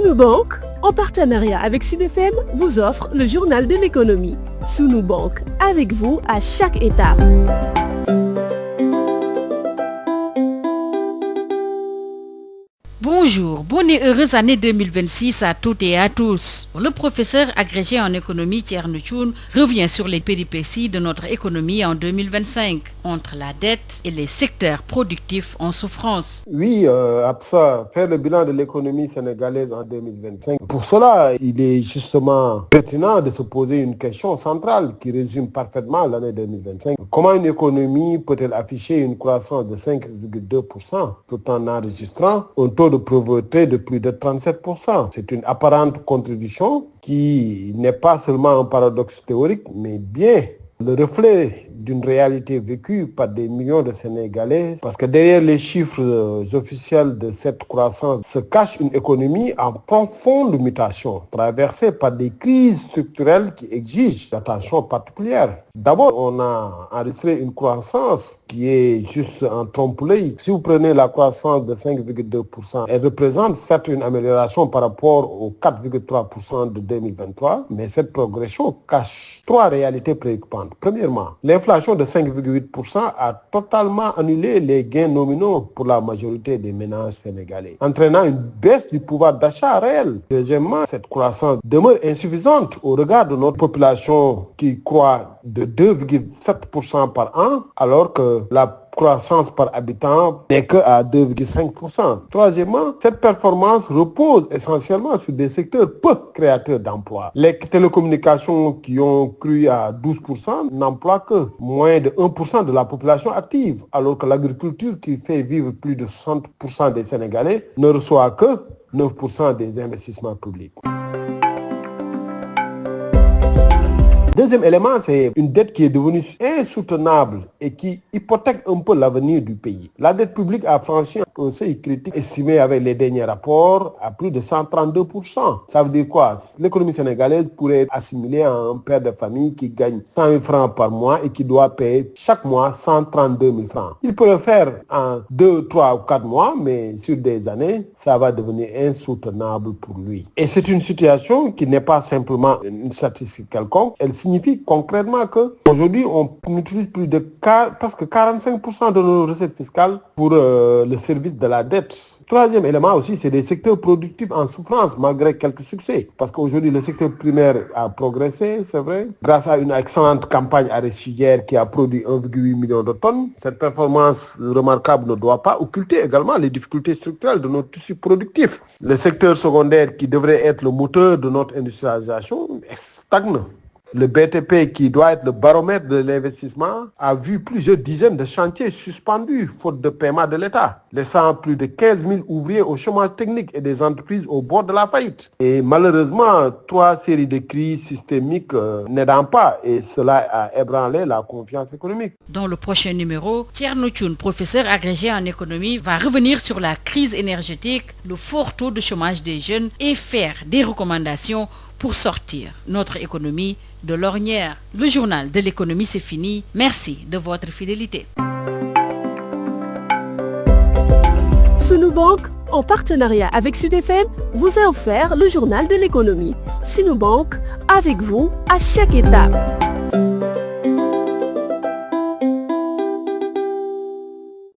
Sunu Bank, en partenariat avec Sud FM, vous offre le journal de l'économie. Sunu Bank, avec vous à chaque étape. Bonjour, bonne et heureuse année 2026 à toutes et à tous. Le professeur agrégé en économie Thierno Thioune revient sur les péripéties de notre économie en 2025, entre la dette et les secteurs productifs en souffrance. Oui, Absa, faire le bilan de l'économie sénégalaise en 2025. Pour cela, il est justement pertinent de se poser une question centrale qui résume parfaitement l'année 2025. Comment une économie peut-elle afficher une croissance de 5,2% tout en enregistrant un taux de pauvreté de plus de 37%. C'est une apparente contradiction qui n'est pas seulement un paradoxe théorique, mais bien le reflet d'une réalité vécue par des millions de Sénégalais, parce que derrière les chiffres officiels de cette croissance se cache une économie en profonde mutation, traversée par des crises structurelles qui exigent une attention particulière. D'abord, on a enregistré une croissance qui est juste en trompe-l'œil. Si vous prenez la croissance de 5,2%, elle représente certes une amélioration par rapport aux 4,3% de 2023, mais cette progression cache trois réalités préoccupantes. Premièrement, l'inflation de 5,8% a totalement annulé les gains nominaux pour la majorité des ménages sénégalais, entraînant une baisse du pouvoir d'achat réel. Deuxièmement, cette croissance demeure insuffisante au regard de notre population qui croît de 2,7% par an, alors que la croissance par habitant n'est que à 2,5%. Troisièmement, cette performance repose essentiellement sur des secteurs peu créateurs d'emplois. Les télécommunications qui ont cru à 12% n'emploient que moins de 1% de la population active, alors que l'agriculture qui fait vivre plus de 60% des Sénégalais ne reçoit que 9% des investissements publics. Deuxième élément, c'est une dette qui est devenue insoutenable et qui hypothèque un peu l'avenir du pays. La dette publique a franchi un seuil critique estimé avec les derniers rapports à plus de 132%. Ça veut dire quoi? L'économie sénégalaise pourrait être assimilée à un père de famille qui gagne 100 000 francs par mois et qui doit payer chaque mois 132 000 francs. Il peut le faire en 2, 3 ou 4 mois, mais sur des années, ça va devenir insoutenable pour lui. Et c'est une situation qui n'est pas simplement une statistique quelconque, elle signifie concrètement qu'aujourd'hui, on utilise plus de presque 45% de nos recettes fiscales pour le service de la dette. Troisième élément aussi, c'est des secteurs productifs en souffrance malgré quelques succès. Parce qu'aujourd'hui, le secteur primaire a progressé, c'est vrai, grâce à une excellente campagne arachidière qui a produit 1,8 million de tonnes. Cette performance remarquable ne doit pas occulter également les difficultés structurelles de notre tissu productif. Le secteur secondaire qui devrait être le moteur de notre industrialisation stagne. Le BTP, qui doit être le baromètre de l'investissement, a vu plusieurs dizaines de chantiers suspendus faute de paiement de l'État, laissant plus de 15 000 ouvriers au chômage technique et des entreprises au bord de la faillite. Et malheureusement, 3 séries de crises systémiques n'aidant pas, et cela a ébranlé la confiance économique. Dans le prochain numéro, Thierno Thioune, professeur agrégé en économie, va revenir sur la crise énergétique, le fort taux de chômage des jeunes et faire des recommandations pour sortir notre économie de l'ornière. Le journal de l'économie, c'est fini. Merci de votre fidélité. Sunu Bank, en partenariat avec Sud FM, vous a offert le journal de l'économie. Sunu Bank, avec vous à chaque étape.